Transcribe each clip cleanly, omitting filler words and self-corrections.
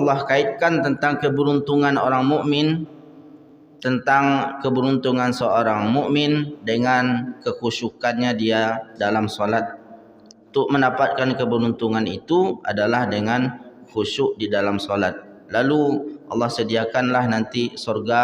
Allah kaitkan tentang keberuntungan orang mukmin, tentang keberuntungan seorang mukmin dengan kekhusyukannya dia dalam solat. Untuk mendapatkan keberuntungan itu adalah dengan khusyuk di dalam solat. Lalu Allah sediakanlah nanti surga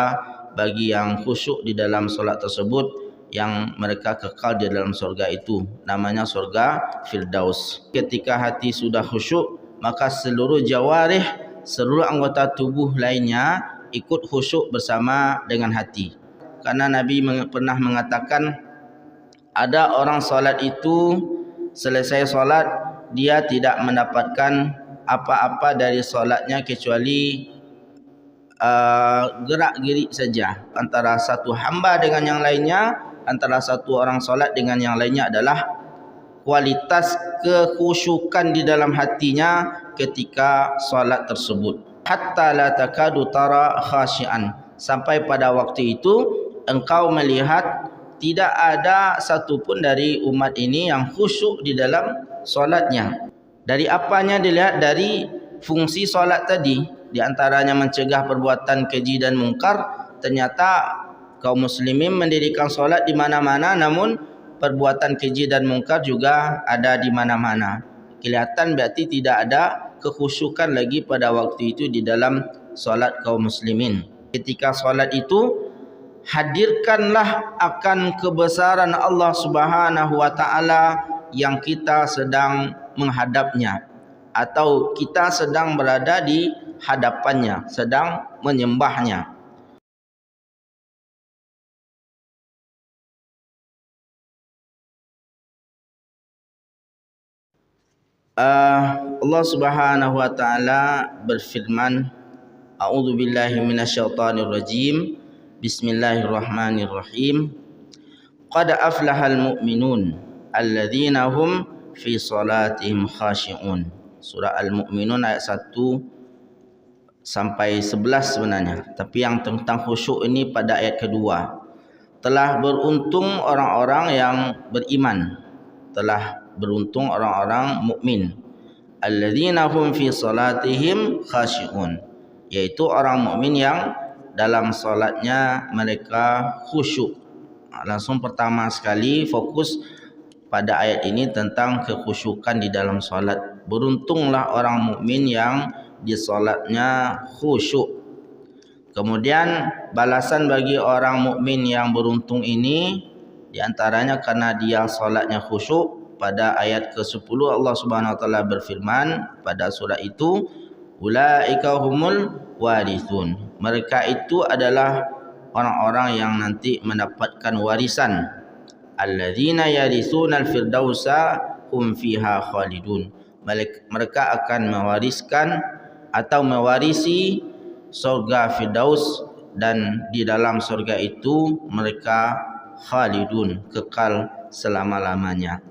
bagi yang khusyuk di dalam solat tersebut, yang mereka kekal di dalam surga itu, namanya surga Firdaus. Ketika hati sudah khusyuk, maka seluruh jawarih, seluruh anggota tubuh lainnya ikut khusyuk bersama dengan hati. Karena Nabi pernah mengatakan, ada orang solat itu selesai solat dia tidak mendapatkan apa-apa dari solatnya kecuali gerak-gerik saja. Antara satu hamba dengan yang lainnya, antara satu orang solat dengan yang lainnya adalah kualitas kekhusyukan di dalam hatinya ketika solat tersebut. Hatta la takadu tara khashian, sampai pada waktu itu engkau melihat tidak ada satu pun dari umat ini yang khusyuk di dalam solatnya. Dari apanya dilihat? Dari fungsi solat tadi, di antaranya mencegah perbuatan keji dan mungkar. Ternyata kaum muslimin mendirikan solat di mana-mana, namun perbuatan keji dan mungkar juga ada di mana-mana. Kelihatan berarti tidak ada kekhusyukan lagi pada waktu itu di dalam solat kaum muslimin. Ketika solat itu, hadirkanlah akan kebesaran Allah Subhanahu wa taala yang kita sedang menghadapnya, atau kita sedang berada di hadapannya, sedang menyembahnya. Allah Subhanahu wa taala berfirman, A'udzu billahi minasyaitonir rajim. Bismillahirrahmanirrahim. Qad aflahal mu'minun alladzina hum fi salatihim khashi'un. Surah Al-Mu'minun ayat 1 sampai 11 sebenarnya, tapi yang tentang khusyuk ini pada ayat kedua. Telah beruntung orang-orang yang beriman, telah beruntung orang-orang mukmin. Alladzina hum fi salatihim khashi'un, yaitu orang mukmin yang dalam solatnya mereka khusyuk. Langsung pertama sekali fokus pada ayat ini tentang kekhusyukan di dalam solat. Beruntunglah orang mukmin yang di solatnya khusyuk. Kemudian balasan bagi orang mukmin yang beruntung ini diantaranya karena dia solatnya khusyuk. Pada ayat ke-10 Allah Subhanahu wa taala berfirman pada surah itu, ulaika humul warithun. Mereka itu adalah orang-orang yang nanti mendapatkan warisan. Alladzina yarithunal firdausa hum fiha khalidun. Mereka akan mewariskan atau mewarisi surga Firdaus, dan di dalam surga itu mereka khalidun, kekal selama-lamanya.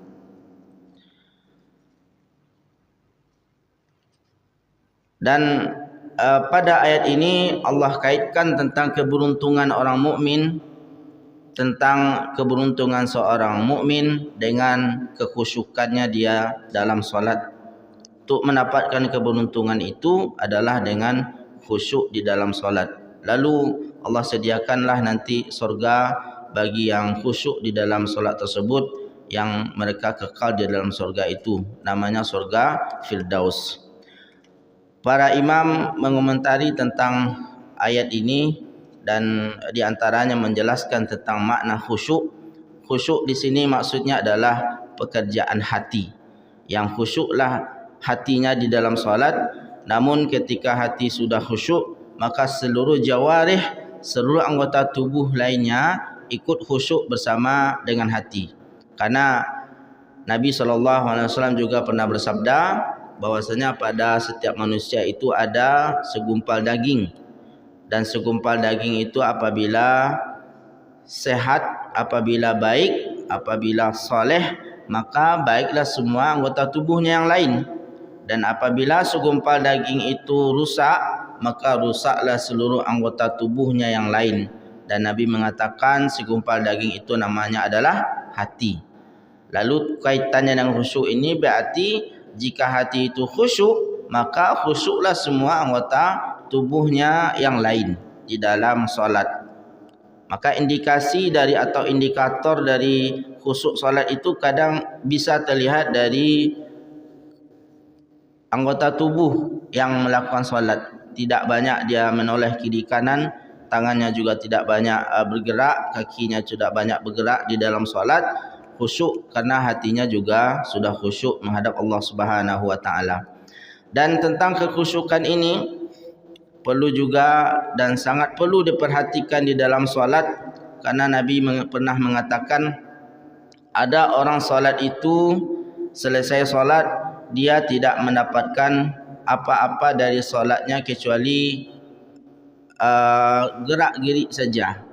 Dan pada ayat ini Allah kaitkan tentang keberuntungan orang mukmin, tentang keberuntungan seorang mukmin dengan kekhusyukannya dia dalam solat. Untuk mendapatkan keberuntungan itu adalah dengan khusyuk di dalam solat. Lalu Allah sediakanlah nanti surga bagi yang khusyuk di dalam solat tersebut, yang mereka kekal di dalam surga itu, namanya surga Firdaus. Para imam mengomentari tentang ayat ini dan diantaranya menjelaskan tentang makna khusyuk. Khusyuk di sini maksudnya adalah pekerjaan hati. Yang khusyuklah hatinya di dalam solat. Namun ketika hati sudah khusyuk, maka seluruh jawarih, seluruh anggota tubuh lainnya ikut khusyuk bersama dengan hati. Karena Nabi SAW juga pernah bersabda bahwasanya pada setiap manusia itu ada segumpal daging, dan segumpal daging itu apabila sehat, apabila baik, apabila soleh, maka baiklah semua anggota tubuhnya yang lain. Dan apabila segumpal daging itu rusak, maka rusaklah seluruh anggota tubuhnya yang lain. Dan Nabi mengatakan segumpal daging itu namanya adalah hati. Lalu kaitannya dengan khusyuk ini berarti jika hati itu khusyuk, maka khusyuklah semua anggota tubuhnya yang lain di dalam solat. Maka indikasi dari atau indikator dari khusyuk solat itu kadang bisa terlihat dari anggota tubuh yang melakukan solat. Tidak banyak dia menoleh kiri kanan, tangannya juga tidak banyak bergerak, kakinya tidak banyak bergerak di dalam solat. Khusyuk karena hatinya juga sudah khusyuk menghadap Allah Subhanahu wa taala. Dan tentang kekhusyukan ini perlu juga dan sangat perlu diperhatikan di dalam solat, karena Nabi pernah mengatakan ada orang solat itu selesai solat dia tidak mendapatkan apa-apa dari solatnya kecuali gerak-gerik saja,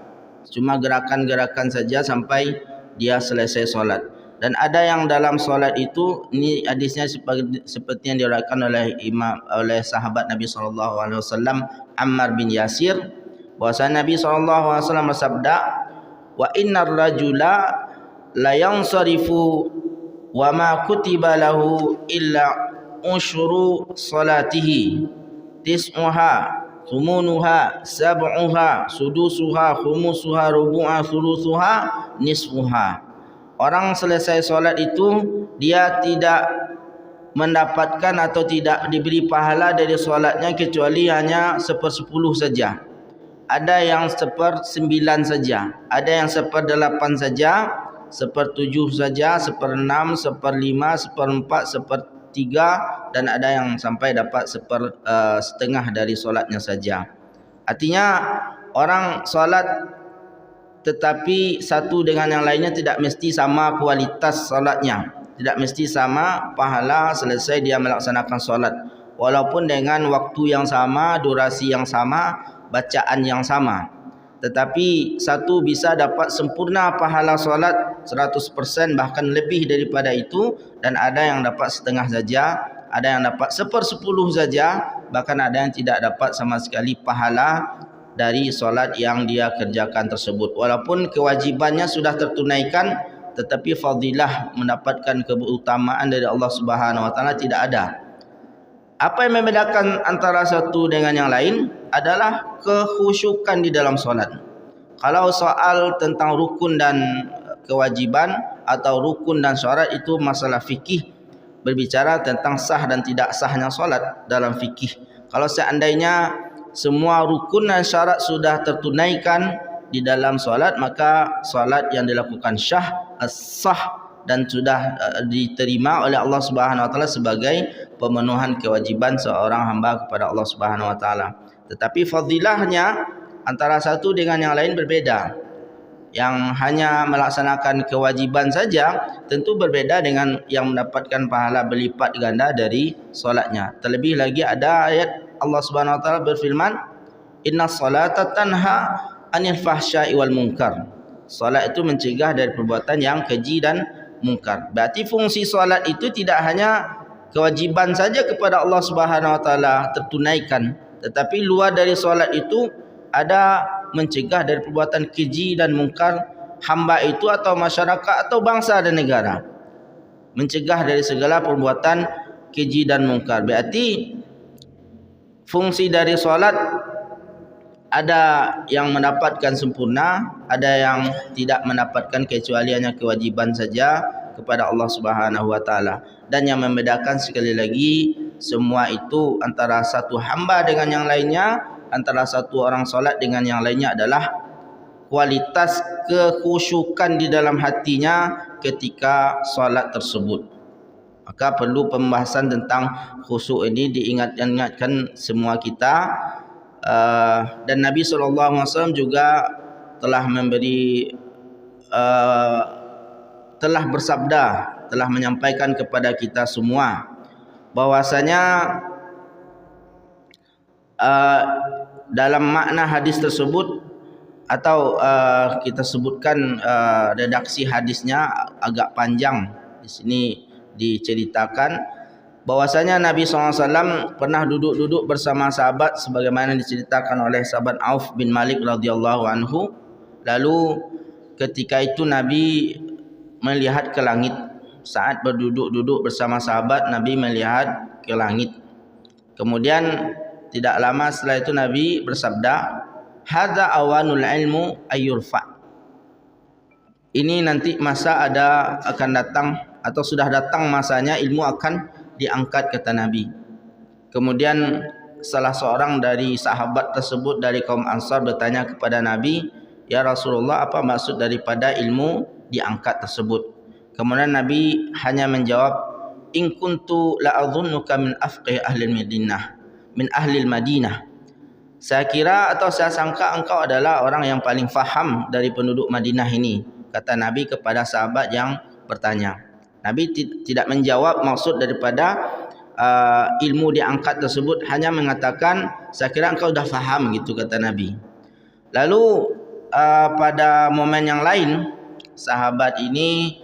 cuma gerakan-gerakan saja sampai dia selesai solat. Dan ada yang dalam solat itu, ini hadisnya seperti yang diriwayatkan oleh sahabat Nabi SAW Ammar bin Yasir, bahwa Nabi SAW bersabda, wa innar rajula la yansarifu wa ma kutiba lahu illa usyru salatihi tis'uha thumunuha sab'uha sudusuha khumusuha rubu'a thuluthuha nisfuha. Orang selesai solat itu dia tidak mendapatkan atau tidak diberi pahala dari solatnya kecuali hanya 1/10 saja. Ada yang 1/9 saja, ada yang 1/8 saja, 1/7 saja, 1/6, 1/5, 1/4, 1/3, dan ada yang sampai dapat 1/2 dari solatnya saja. Artinya orang solat tetapi satu dengan yang lainnya tidak mesti sama kualitas solatnya, tidak mesti sama pahala selesai dia melaksanakan solat, walaupun dengan waktu yang sama, durasi yang sama, bacaan yang sama. Tetapi satu bisa dapat sempurna pahala solat 100%, bahkan lebih daripada itu, dan ada yang dapat setengah saja, ada yang dapat 1/10 saja, bahkan ada yang tidak dapat sama sekali pahala dari solat yang dia kerjakan tersebut. Walaupun kewajibannya sudah tertunaikan, tetapi fadilah mendapatkan keutamaan dari Allah Subhanahu wa taala tidak ada. Apa yang membedakan antara satu dengan yang lain adalah kekhusyukan di dalam solat. Kalau soal tentang rukun dan kewajiban atau rukun dan syarat itu masalah fikih, berbicara tentang sah dan tidak sahnya solat dalam fikih. Kalau seandainya semua rukun dan syarat sudah tertunaikan di dalam solat, maka solat yang dilakukan sah dan sudah diterima oleh Allah Subhanahu wa taala sebagai pemenuhan kewajiban seorang hamba kepada Allah Subhanahu wa taala. Tetapi fadilahnya antara satu dengan yang lain berbeda. Yang hanya melaksanakan kewajiban saja tentu berbeda dengan yang mendapatkan pahala berlipat ganda dari solatnya. Terlebih lagi ada ayat Allah Subhanahu wa taala berfirman, innas salata tanha 'anil fahsya'i wal munkar. Salat itu mencegah dari perbuatan yang keji dan munkar. Berarti fungsi salat itu tidak hanya kewajiban saja kepada Allah Subhanahu wa taala tertunaikan, tetapi luar dari salat itu ada mencegah dari perbuatan keji dan munkar hamba itu atau masyarakat atau bangsa dan negara. Mencegah dari segala perbuatan keji dan munkar. Berarti fungsi dari solat ada yang mendapatkan sempurna, ada yang tidak mendapatkan kecuali hanya kewajiban saja kepada Allah Subhanahu wa taala. Dan yang membedakan sekali lagi semua itu antara satu hamba dengan yang lainnya, antara satu orang solat dengan yang lainnya adalah kualitas kekhusyukan di dalam hatinya ketika solat tersebut. Maka perlu pembahasan tentang khusyuk ini diingatkan semua kita. Dan Nabi SAW juga telah telah bersabda, telah menyampaikan kepada kita semua bahwasanya dalam makna hadis tersebut, atau kita sebutkan redaksi hadisnya agak panjang di sini, diceritakan bahwasanya Nabi SAW pernah duduk-duduk bersama sahabat sebagaimana diceritakan oleh sahabat Auf bin Malik radhiyallahu anhu. Lalu ketika itu Nabi melihat ke langit. Saat berduduk-duduk bersama sahabat, Nabi melihat ke langit. Kemudian tidak lama setelah itu Nabi bersabda, hadza awanul ilmu ayyurfa. Ini nanti masa akan datang atau sudah datang masanya ilmu akan diangkat, kata Nabi. Kemudian salah seorang dari sahabat tersebut dari kaum Ansar bertanya kepada Nabi, ya Rasulullah, apa maksud daripada ilmu diangkat tersebut? Kemudian Nabi hanya menjawab, in kuntu la adhunnuka min afqih ahli Madinah. Saya kira atau saya sangka engkau adalah orang yang paling faham dari penduduk Madinah ini, kata Nabi kepada sahabat yang bertanya. Nabi tidak menjawab maksud daripada ilmu diangkat tersebut, hanya mengatakan, saya kira engkau dah faham, gitu kata Nabi. Lalu pada momen yang lain, sahabat ini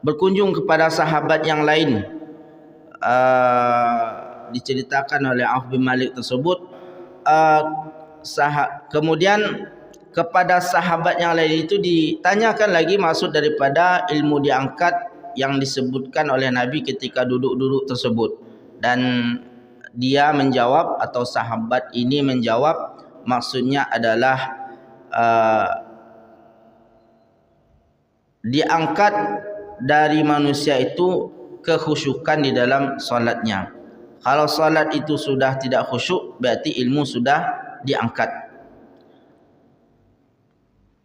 berkunjung kepada sahabat yang lain. Diceritakan oleh Auf bin Malik tersebut, kemudian kepada sahabat yang lain itu ditanyakan lagi maksud daripada ilmu diangkat yang disebutkan oleh Nabi ketika duduk-duduk tersebut. Dan dia menjawab, atau sahabat ini menjawab, maksudnya adalah diangkat dari manusia itu kekhusyukan di dalam solatnya. Kalau solat itu sudah tidak khusyuk, berarti ilmu sudah diangkat.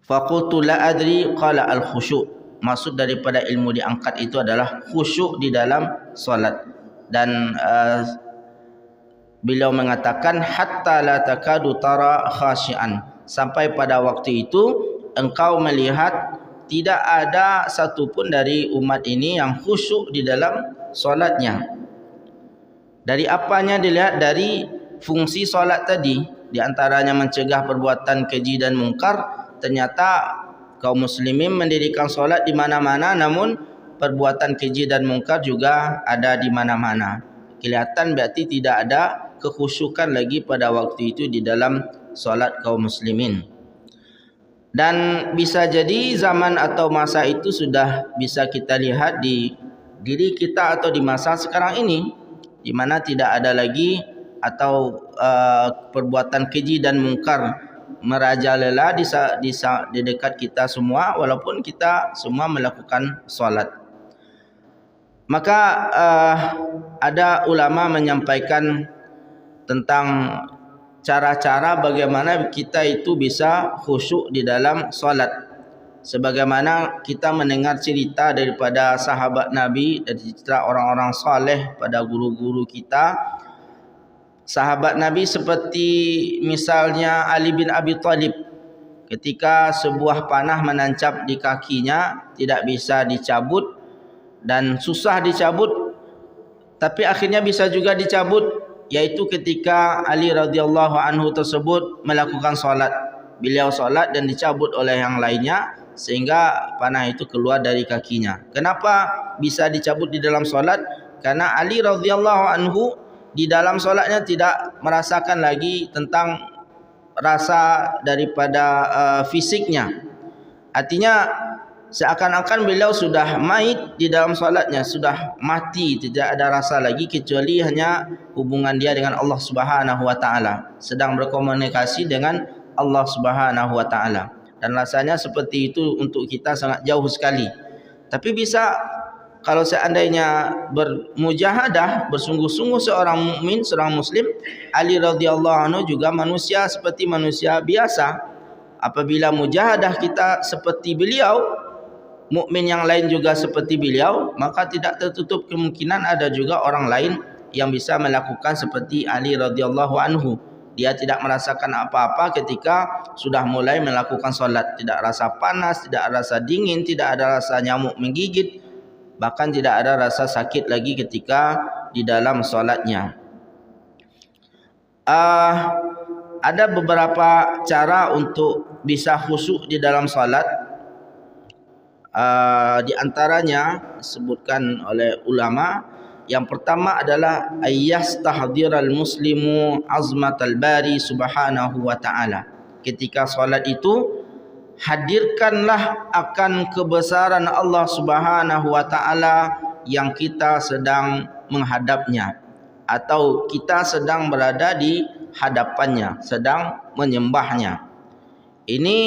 Faqultu la adri, qala al khusyuk. Maksud daripada ilmu diangkat itu adalah khusyuk di dalam solat. Dan beliau mengatakan, hatta la takadu tara khashian, sampai pada waktu itu engkau melihat tidak ada satupun dari umat ini yang khusyuk di dalam solatnya. Dari apanya dilihat? Dari fungsi solat tadi, di antaranya mencegah perbuatan keji dan mungkar. Ternyata kaum muslimin mendirikan solat di mana-mana, namun perbuatan keji dan mungkar juga ada di mana-mana. Kelihatan berarti tidak ada kekhusyukan lagi pada waktu itu di dalam solat kaum muslimin. Dan bisa jadi zaman atau masa itu sudah bisa kita lihat di diri kita atau di masa sekarang ini, di mana tidak ada lagi atau perbuatan keji dan mungkar merajalela di dekat kita semua, walaupun kita semua melakukan solat. Maka ada ulama menyampaikan tentang cara-cara bagaimana kita itu bisa khusyuk di dalam solat. Sebagaimana kita mendengar cerita daripada sahabat Nabi dan cerita orang-orang saleh pada guru-guru kita. Sahabat Nabi seperti misalnya Ali bin Abi Thalib, ketika sebuah panah menancap di kakinya, tidak bisa dicabut dan susah dicabut, tapi akhirnya bisa juga dicabut, yaitu ketika Ali radhiyallahu anhu tersebut melakukan solat. Beliau solat dan dicabut oleh yang lainnya sehingga panah itu keluar dari kakinya. Kenapa bisa dicabut di dalam solat? Karena Ali radhiyallahu anhu di dalam solatnya tidak merasakan lagi tentang rasa daripada fisiknya. Artinya seakan-akan beliau sudah mait di dalam solatnya, sudah mati, tidak ada rasa lagi kecuali hanya hubungan dia dengan Allah Subhanahu wa taala, sedang berkomunikasi dengan Allah Subhanahu wa taala. Dan rasanya seperti itu untuk kita sangat jauh sekali. Tapi bisa kalau seandainya bermujahadah, bersungguh-sungguh seorang mukmin, seorang muslim, Ali radhiyallahu anhu juga manusia seperti manusia biasa. Apabila mujahadah kita seperti beliau, mukmin yang lain juga seperti beliau, maka tidak tertutup kemungkinan ada juga orang lain yang bisa melakukan seperti Ali radhiyallahu anhu. Dia tidak merasakan apa-apa ketika sudah mulai melakukan solat. Tidak rasa panas, tidak rasa dingin, tidak ada rasa nyamuk menggigit, bahkan tidak ada rasa sakit lagi ketika di dalam solatnya. Ada beberapa cara untuk bisa khusyuk di dalam solat. Di antaranya disebutkan oleh ulama, yang pertama adalah ayyastahdhiral muslimu azmatal bari subhanahu wa ta'ala. Ketika solat itu, hadirkanlah akan kebesaran Allah Subhanahu wa ta'ala yang kita sedang menghadapnya. atau kita sedang berada di hadapannya, sedang menyembahnya. Ini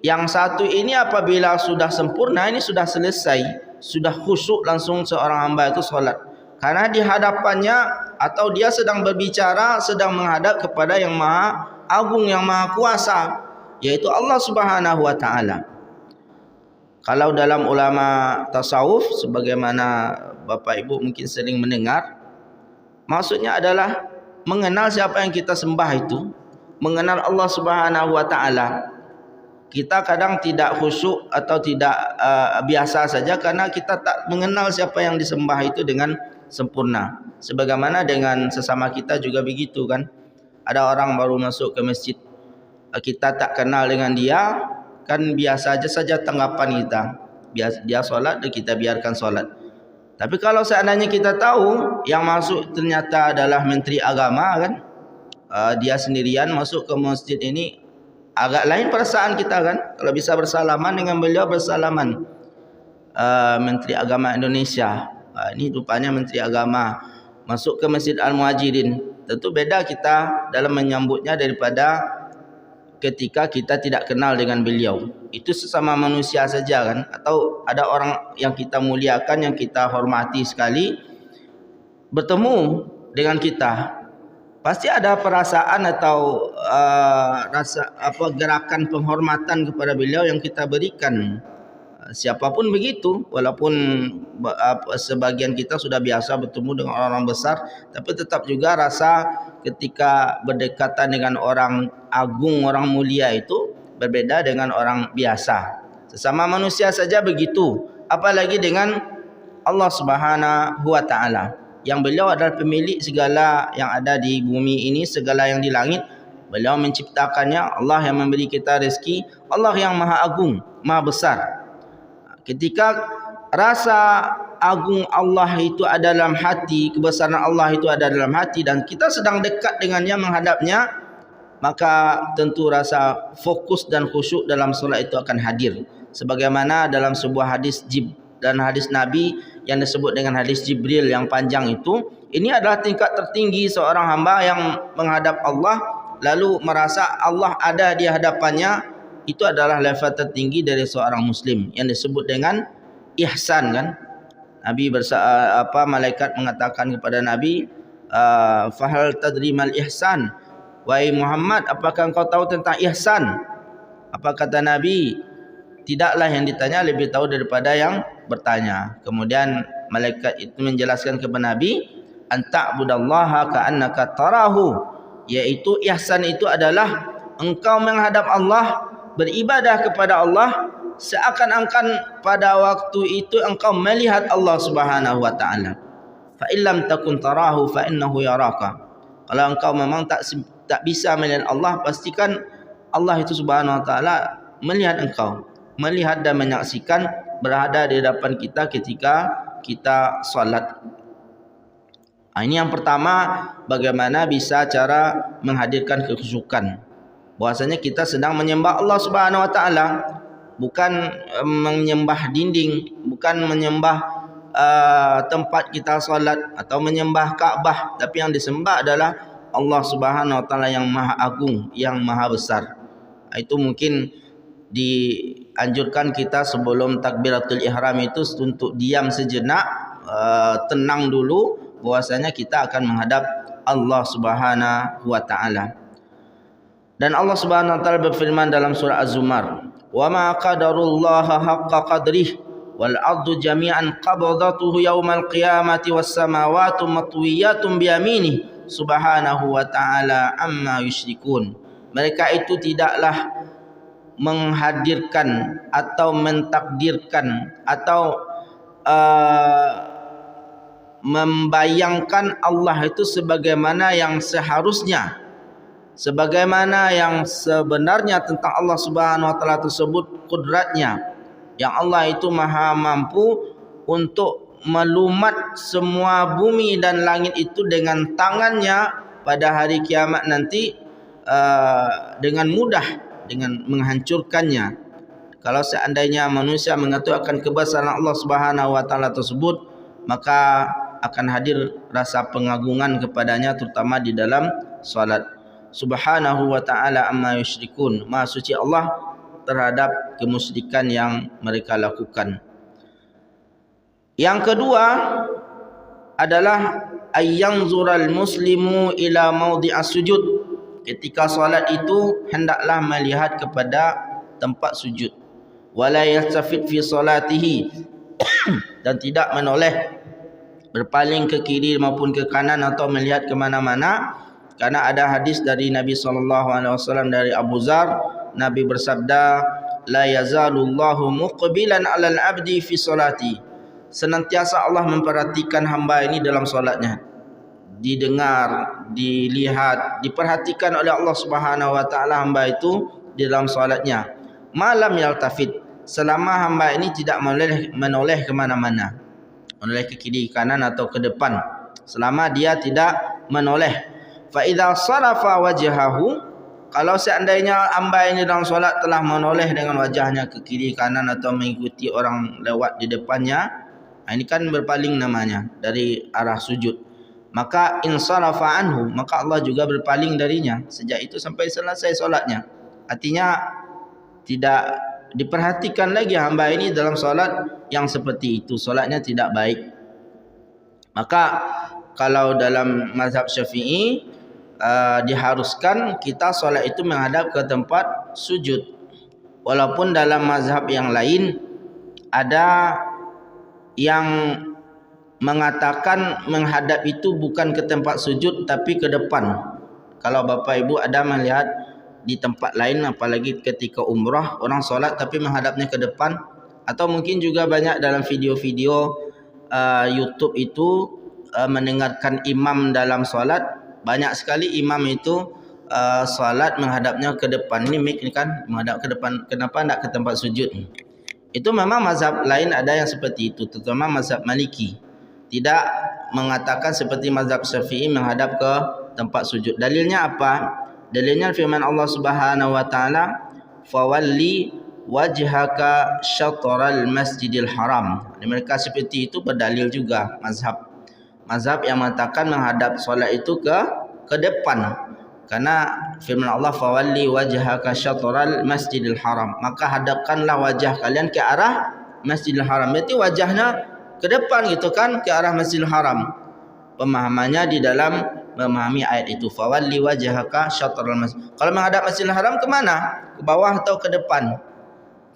yang satu ini apabila sudah sempurna, ini sudah selesai, sudah khusyuk langsung seorang hamba itu solat. Karena di hadapannya atau dia sedang berbicara, sedang menghadap kepada yang maha agung, yang maha kuasa, yaitu Allah Subhanahu wa taala. Kalau dalam ulama tasawuf, sebagaimana Bapak Ibu mungkin sering mendengar, maksudnya adalah mengenal siapa yang kita sembah itu, mengenal Allah Subhanahu wa taala. Kita kadang tidak khusyuk atau tidak biasa saja karena kita tak mengenal siapa yang disembah itu dengan sempurna. Sebagaimana dengan sesama kita juga begitu kan. Ada orang baru masuk ke masjid, kita tak kenal dengan dia, kan biasa saja tanggapan kita. Dia solat dan kita biarkan solat. Tapi kalau seandainya kita tahu yang masuk ternyata adalah Menteri Agama kan, dia sendirian masuk ke masjid ini, agak lain perasaan kita kan. Kalau bisa bersalaman dengan beliau, bersalaman. Menteri Agama Indonesia, ini rupanya Menteri Agama masuk ke Masjid Al-Muhajirin. Tentu beda kita dalam menyambutnya daripada ketika kita tidak kenal dengan beliau. Itu sesama manusia saja kan. Atau ada orang yang kita muliakan, yang kita hormati sekali, bertemu dengan kita, pasti ada perasaan atau gerakan penghormatan kepada beliau yang kita berikan. Siapapun begitu, walaupun sebagian kita sudah biasa bertemu dengan orang-orang besar, tapi tetap juga rasa ketika berdekatan dengan orang agung, orang mulia itu berbeda dengan orang biasa. Sesama manusia saja begitu, apalagi dengan Allah Subhanahu wa taala, yang beliau adalah pemilik segala yang ada di bumi ini, segala yang di langit. Beliau menciptakannya, Allah yang memberi kita rezeki, Allah yang maha agung, maha besar. Ketika rasa agung Allah itu ada dalam hati, kebesaran Allah itu ada dalam hati, dan kita sedang dekat dengannya, menghadapnya, maka tentu rasa fokus dan khusyuk dalam solat itu akan hadir. Sebagaimana dalam sebuah hadis dan hadis Nabi yang disebut dengan hadis Jibril yang panjang itu, ini adalah tingkat tertinggi seorang hamba yang menghadap Allah lalu merasa Allah ada di hadapannya. Itu adalah level tertinggi dari seorang muslim yang disebut dengan ihsan kan. Nabi malaikat mengatakan kepada Nabi, fahal tadrimal ihsan, wahai Muhammad, apakah engkau tahu tentang ihsan? Apa kata Nabi? Tidaklah yang ditanya lebih tahu daripada yang bertanya. Kemudian malaikat itu menjelaskan kepada Nabi, anta'budallaha ka'annaka tarahu, yaitu ihsan itu adalah engkau menghadap Allah, beribadah kepada Allah seakan-akan pada waktu itu engkau melihat Allah Subhanahu wa taala. Fa illam takun tarahu fa innahu yaraka. Kalau engkau memang tak bisa melihat Allah, pastikan Allah itu Subhanahu wa taala melihat engkau, melihat dan menyaksikan, berada di hadapan kita ketika kita salat. Ini yang pertama, bagaimana bisa cara menghadirkan kekhusyukan. Bahwasanya kita sedang menyembah Allah Subhanahu wa taala, bukan menyembah dinding, bukan menyembah tempat kita salat atau menyembah Kaabah, tapi yang disembah adalah Allah Subhanahu wa taala yang maha agung, yang maha besar. Itu mungkin dianjurkan kita sebelum takbiratul ihram itu untuk diam sejenak, tenang dulu, bahwasanya kita akan menghadap Allah Subhanahu wa taala. Dan Allah Subhanahu wa taala berfirman dalam surah Az-Zumar, "Wa ma qadarullaha haqqa qadrih wal ardu jami'an qabdatuhu yaumal qiyamati was samawati matwiyatun bi yaminih subhanahu wa ta'ala amma yusyrikun." Mereka itu tidaklah menghadirkan atau mentakdirkan atau membayangkan Allah itu sebagaimana yang seharusnya, sebagaimana yang sebenarnya tentang Allah Subhanahu wa taala tersebut, kudratnya, yang Allah itu maha mampu untuk melumat semua bumi dan langit itu dengan tangannya pada hari kiamat nanti, dengan mudah, dengan menghancurkannya. Kalau seandainya manusia mengatur akan kebesaran Allah Subhanahu wa taala tersebut, maka akan hadir rasa pengagungan kepadanya terutama di dalam solat. Subhanahu wa ta'ala amma yusyrikun. Maha suci Allah terhadap kemusyrikan yang mereka lakukan. Yang kedua adalah ayyanzural muslimu ila maudhi'as sujud. Ketika solat itu hendaklah melihat kepada tempat sujud. Wala yastafid fi salatihi dan tidak menoleh berpaling ke kiri maupun ke kanan atau melihat ke mana-mana. Karena ada hadis dari Nabi SAW dari Abu Zar, Nabi bersabda, la yazalullahu muqbilan 'alal 'abdi fi salati. Senantiasa Allah memperhatikan hamba ini dalam solatnya. Didengar, dilihat, diperhatikan oleh Allah Subhanahu wa taala hamba itu di dalam solatnya. Malam yaltafid, selama hamba ini tidak menoleh ke mana-mana, menoleh ke kiri, kanan atau ke depan, selama dia tidak menoleh. Fa idza sarafa wajhahu, kalau seandainya hamba ini dalam solat telah menoleh dengan wajahnya ke kiri kanan atau mengikuti orang lewat di depannya, ini kan berpaling namanya dari arah sujud, maka insarafa anhu, maka Allah juga berpaling darinya sejak itu sampai selesai solatnya. Artinya tidak diperhatikan lagi hamba ini dalam solat yang seperti itu, solatnya tidak baik. Maka kalau dalam mazhab Syafi'i diharuskan kita solat itu menghadap ke tempat sujud. Walaupun dalam mazhab yang lain ada yang mengatakan menghadap itu bukan ke tempat sujud tapi ke depan. Kalau Bapak Ibu ada melihat di tempat lain, apalagi ketika umrah, orang solat tapi menghadapnya ke depan, atau mungkin juga banyak dalam video-video YouTube itu mendengarkan imam dalam solat, banyak sekali imam itu solat menghadapnya ke depan. Ini mic ni kan menghadap ke depan, kenapa tidak ke tempat sujud? Itu memang mazhab lain ada yang seperti itu, terutama mazhab Maliki tidak mengatakan seperti mazhab Syafi'i menghadap ke tempat sujud. Dalilnya apa? Dalilnya firman Allah Subhanahu wa taala, fawalli wajhaka syatral masjidil haram. Mereka seperti itu berdalil juga mazhab yang mengatakan menghadap solat itu ke depan. Karena firman Allah, fawalli wajhaka syatral masjidil haram, maka hadapkanlah wajah kalian ke arah Masjidil Haram. Berarti wajahnya ke depan gitu kan, ke arah Masjidil Haram. Pemahamannya di dalam memahami ayat itu, fawalli wajhaka syatral masjid. Kalau menghadap Masjidil Haram ke mana? Ke bawah atau ke depan?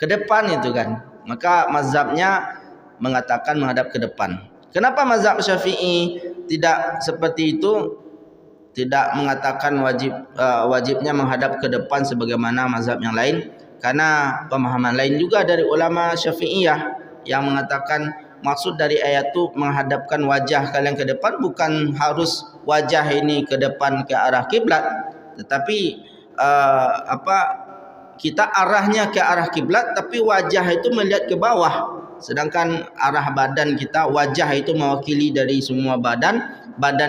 Ke depan itu kan. Maka mazhabnya mengatakan menghadap ke depan. Kenapa mazhab Syafi'i tidak seperti itu? Tidak mengatakan wajibnya menghadap ke depan sebagaimana mazhab yang lain, karena pemahaman lain juga dari ulama Syafi'iyah yang mengatakan maksud dari ayat itu menghadapkan wajah kalian ke depan bukan harus wajah ini ke depan ke arah kiblat, tetapi kita arahnya ke arah kiblat tapi wajah itu melihat ke bawah, sedangkan arah badan kita, wajah itu mewakili dari semua badan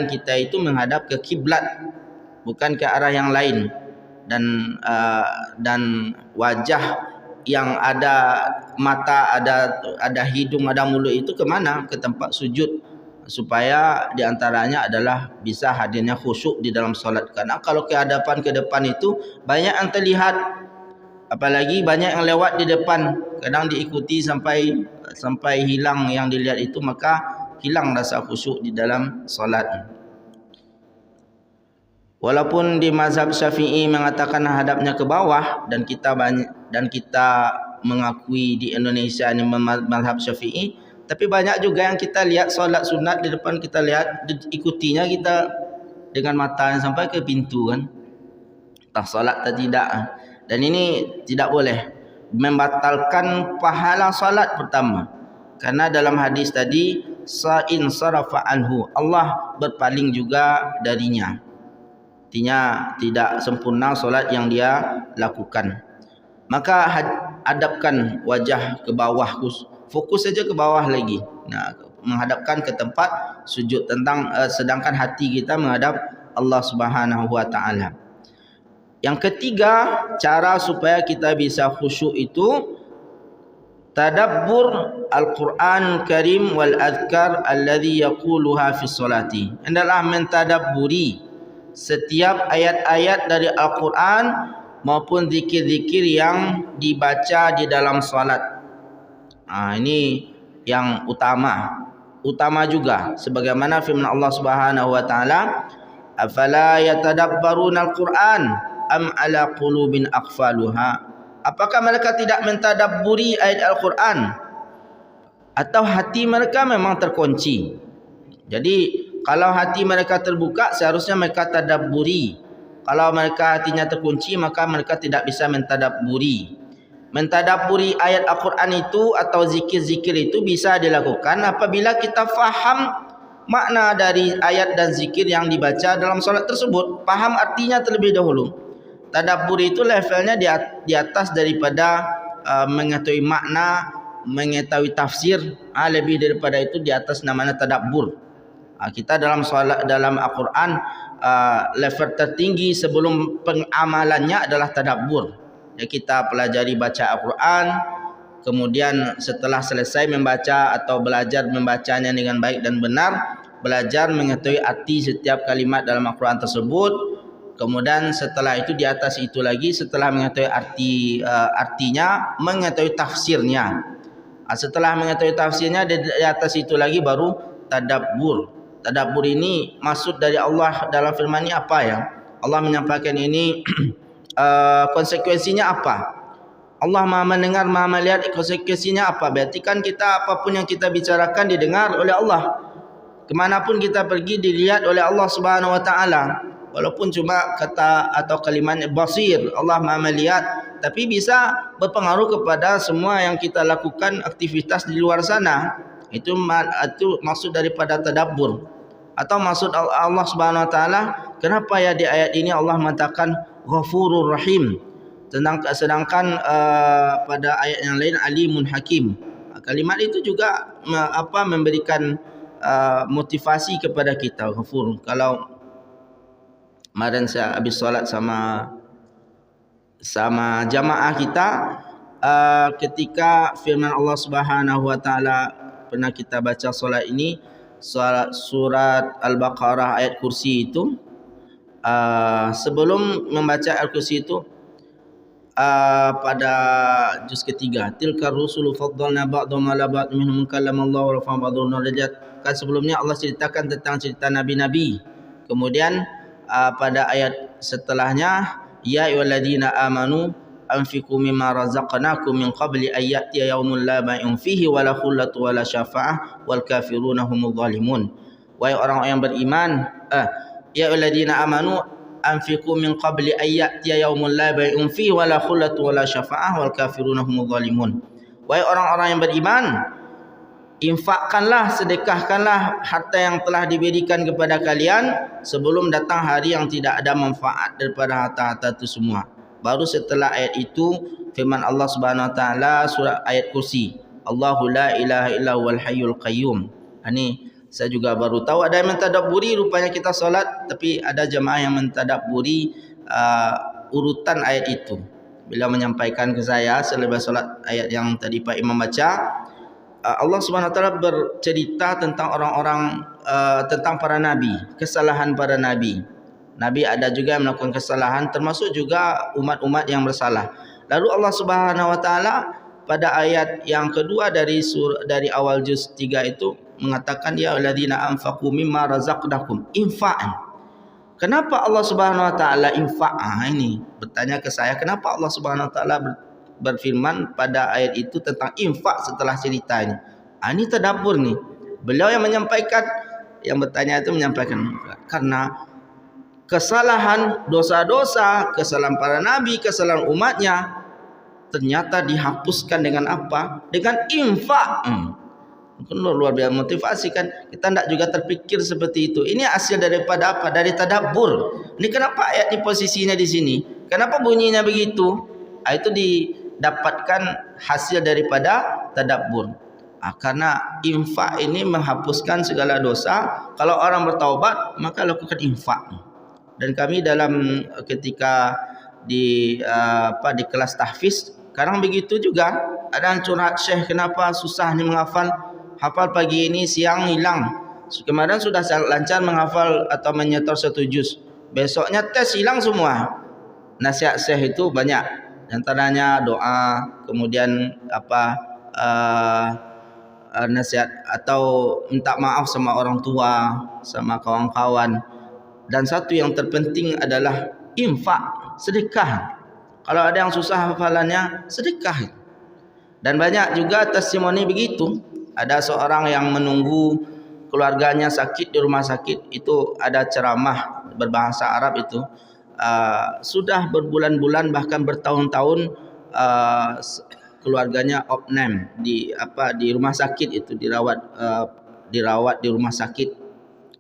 kita itu menghadap ke kiblat, bukan ke arah yang lain. Dan wajah yang ada mata, ada hidung, ada mulut itu kemana? Ke tempat sujud, supaya diantaranya adalah bisa hadirnya khusyuk di dalam solat. Karena kalau kehadapan ke depan itu banyak yang terlihat, apalagi banyak yang lewat di depan, kadang diikuti sampai hilang yang dilihat itu, maka hilang rasa khusyuk di dalam solat. Walaupun di mazhab Syafi'i mengatakan hadapnya ke bawah, dan kita mengakui di Indonesia ini mazhab Syafi'i, tapi banyak juga yang kita lihat solat sunat di depan, kita lihat ikutinya kita dengan mata yang sampai ke pintu kan, entah solat atau tidak. Dan ini tidak boleh, membatalkan pahala solat pertama, karena dalam hadis tadi sa'in sarafa anhu, Allah berpaling juga darinya. Artinya tidak sempurna solat yang dia lakukan. Maka hadapkan wajah ke bawah, fokus saja ke bawah lagi. Nah, menghadapkan ke tempat sujud, sedangkan hati kita menghadap Allah Subhanahu wa taala. Yang ketiga, cara supaya kita bisa khusyuk itu tadabbur Al-Quran Karim wal adhkar alladhi yaquluha fi salati. Hendaklah mentadabburi setiap ayat-ayat dari Al-Quran maupun zikir-zikir yang dibaca di dalam salat. Ini yang utama juga, sebagaimana firman Allah Subhanahu wa taala, afala yatadabbaruna al-Quran am ala qulubin aqfaluha. Apakah mereka tidak mentadabburi ayat Al-Quran atau hati mereka memang terkunci? Jadi kalau hati mereka terbuka, seharusnya mereka tadabburi. Kalau mereka hatinya terkunci, maka mereka tidak bisa mentadabburi. Mentadabburi ayat Al-Quran itu atau zikir-zikir itu bisa dilakukan apabila kita faham makna dari ayat dan zikir yang dibaca dalam solat tersebut. Faham artinya terlebih dahulu. Tadabbur itu levelnya di atas daripada mengetahui makna, mengetahui tafsir. Lebih daripada itu di atas namanya tadabbur. Kita dalam solat, dalam Al-Quran, level tertinggi sebelum pengamalannya adalah tadabbur. Kita pelajari baca Al-Quran, kemudian setelah selesai membaca atau belajar membacanya dengan baik dan benar, belajar mengetahui arti setiap kalimat dalam Al-Quran tersebut. Kemudian setelah itu di atas itu lagi, setelah mengetahui artinya, mengetahui tafsirnya. Setelah mengetahui tafsirnya, di atas itu lagi baru tadabbur. Tadabbur ini maksud dari Allah dalam firman ini apa ya? Allah menyampaikan ini konsekuensinya apa? Allah Maha mendengar, Maha melihat, konsekuensinya apa? Berarti kan kita apapun yang kita bicarakan didengar oleh Allah. Kemanapun kita pergi dilihat oleh Allah Subhanahu wa taala. Walaupun cuma kata atau kalimat basir, Allah Maha melihat, tapi bisa berpengaruh kepada semua yang kita lakukan aktivitas di luar sana. Itu maksud daripada tadabbur. Atau maksud Allah Subhanahu wa taala, kenapa ya di ayat ini Allah mengatakan Ghafurur Rahim, sedangkan pada ayat yang lain Alimun Hakim. Kalimat itu juga memberikan motivasi kepada kita. Ghafur. Kalau kemarin saya habis solat sama jamaah kita, ketika firman Allah Subhanahu wa taala, pernah kita baca solat ini, surat Al-Baqarah ayat kursi itu. Sebelum membaca Al-Kursi itu, pada juz ketiga, tilkar rusulu faddalna ba'dhum ala ba'd minhum kallamallahu wa rafa'a ba'dhum darajat. Kan sebelumnya Allah ceritakan tentang cerita nabi-nabi. Kemudian pada ayat setelahnya, ya ayyuhalladzina amanu anfiqu mimma razaqnakum min qabli an ya'tiya yaumun la bai'un fihi wala khullatu wala syafa'ah wal kafiruna humudz zalimun. Wahai orang-orang yang beriman, ya ayyuhalladzina amanu anfiqu min qabli an ya'tiya yaumun la bai'un fihi wala khullatu wala syafa'ah wal kafiruna humudz zalimun. Wahai orang-orang yang beriman, infakkanlah, sedekahkanlah harta yang telah diberikan kepada kalian sebelum datang hari yang tidak ada manfaat daripada harta-harta itu semua. Baru setelah ayat itu firman Allah Subhanahu wa taala, surah ayat kursi, Allahu la ilaha illa huwal hayyul qayyum. Ini saya juga baru tahu ada yang mentadabburi, rupanya kita solat tapi ada jemaah yang mentadabburi urutan ayat itu. Bila menyampaikan ke saya selepas solat ayat yang tadi Pak Imam baca, Allah Subhanahu wa taala bercerita tentang orang-orang, tentang para nabi, kesalahan para nabi. Nabi ada juga yang melakukan kesalahan, termasuk juga umat-umat yang bersalah. Lalu Allah Subhanahu wa taala pada ayat yang kedua dari awal juz 3 itu mengatakan, ya alladzina anfaqu mimma razaqnakum, infa'an. Kenapa Allah Subhanahu wa taala infaq? Ini bertanya ke saya, kenapa Allah Subhanahu wa taala berfirman pada ayat itu tentang infak setelah cerita ini? Ini tadabbur nih. Beliau yang menyampaikan, yang bertanya itu menyampaikan, karena kesalahan, dosa-dosa, kesalahan para nabi, kesalahan umatnya ternyata dihapuskan dengan apa? Dengan infak. Luar biasa motivasi kan. Kita tidak juga terpikir seperti itu. Ini hasil daripada apa? Dari tadabbur. Ini kenapa ayat di posisinya di sini? Kenapa bunyinya begitu? Itu didapatkan hasil daripada tadabbur. Karena infak ini menghapuskan segala dosa. Kalau orang bertaubat maka lakukan infak. Dan kami ketika di kelas tahfiz sekarang begitu juga. ada yang curhat, Syekh kenapa susah ni menghafal, hafal pagi ini siang hilang, kemarin sudah lancar menghafal atau menyetor 1 juz, besoknya tes hilang semua. Nasihat Syekh itu banyak, antaranya doa, kemudian nasihat atau minta maaf sama orang tua, sama kawan-kawan, dan satu yang terpenting adalah infak, sedekah. Kalau ada yang susah hafalannya, sedekah. Dan banyak juga testimoni begitu. Ada seorang yang menunggu keluarganya sakit di rumah sakit, itu ada ceramah berbahasa Arab itu, sudah berbulan-bulan bahkan bertahun-tahun keluarganya opname di rumah sakit itu, dirawat di rumah sakit,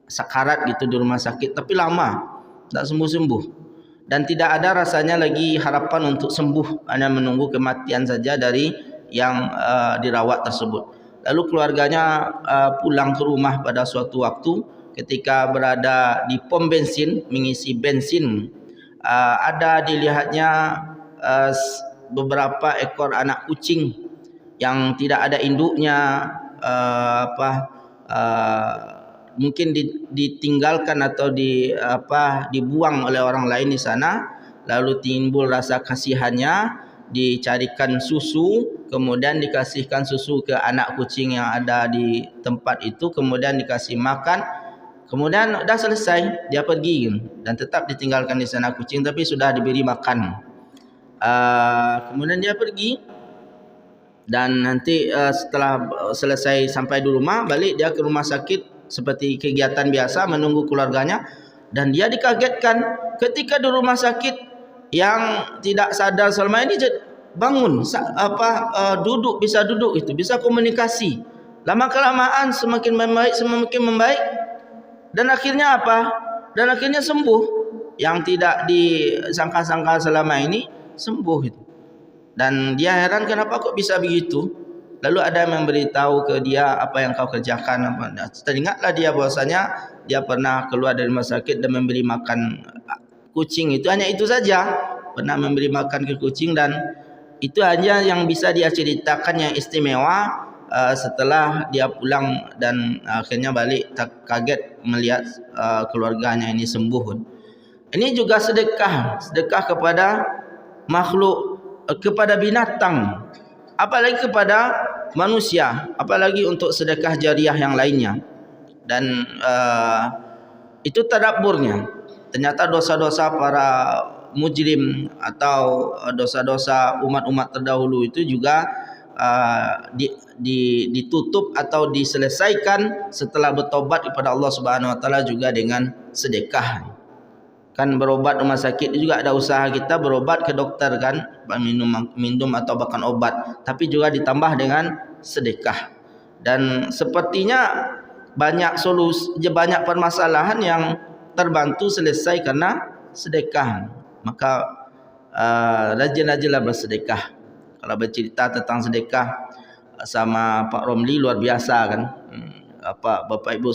sakarat gitu di rumah sakit, tapi lama tak sembuh-sembuh. Dan tidak ada rasanya lagi harapan untuk sembuh, hanya menunggu kematian saja dari yang dirawat tersebut. Lalu keluarganya pulang ke rumah pada suatu waktu, ketika berada di pom bensin mengisi bensin, ada dilihatnya beberapa ekor anak kucing yang tidak ada induknya, mungkin ditinggalkan atau dibuang oleh orang lain di sana. Lalu timbul rasa kasihannya, dicarikan susu, kemudian dikasihkan susu ke anak kucing yang ada di tempat itu, kemudian dikasih makan, kemudian dah selesai dia pergi, dan tetap ditinggalkan di sana kucing, tapi sudah diberi makan. Kemudian dia pergi, dan nanti setelah selesai sampai di rumah, balik dia ke rumah sakit seperti kegiatan biasa menunggu keluarganya, dan dia dikagetkan ketika di rumah sakit yang tidak sadar selama ini bangun, duduk, bisa duduk, itu bisa komunikasi, lama kelamaan semakin membaik, dan akhirnya dan akhirnya sembuh, yang tidak disangka-sangka selama ini sembuh itu. Dan dia heran, kenapa kok bisa begitu? Lalu ada yang memberitahu ke dia, apa yang kau kerjakan. Teringatlah dia bahwasanya dia pernah keluar dari rumah sakit dan memberi makan kucing. Itu hanya itu saja, pernah memberi makan ke kucing, dan itu aja yang bisa dia ceritakan yang istimewa. Setelah dia pulang dan akhirnya balik, tak kaget melihat keluarganya ini sembuh. Ini juga sedekah kepada makhluk, kepada binatang, apalagi kepada manusia, apalagi untuk sedekah jariah yang lainnya. Dan itu tadabburnya. Ternyata dosa-dosa para mujrim atau dosa-dosa umat-umat terdahulu itu juga ditutup atau diselesaikan setelah bertobat kepada Allah Subhanahu wa taala juga dengan sedekah. Kan berobat rumah sakit juga ada usaha kita berobat ke dokter, kan minum atau bahkan obat, tapi juga ditambah dengan sedekah. Dan sepertinya banyak banyak permasalahan yang terbantu selesai karena sedekah. Maka rajin-rajinlah bersedekah. Kalau bercerita tentang sedekah sama Pak Romli luar biasa, kan. Bapak Ibu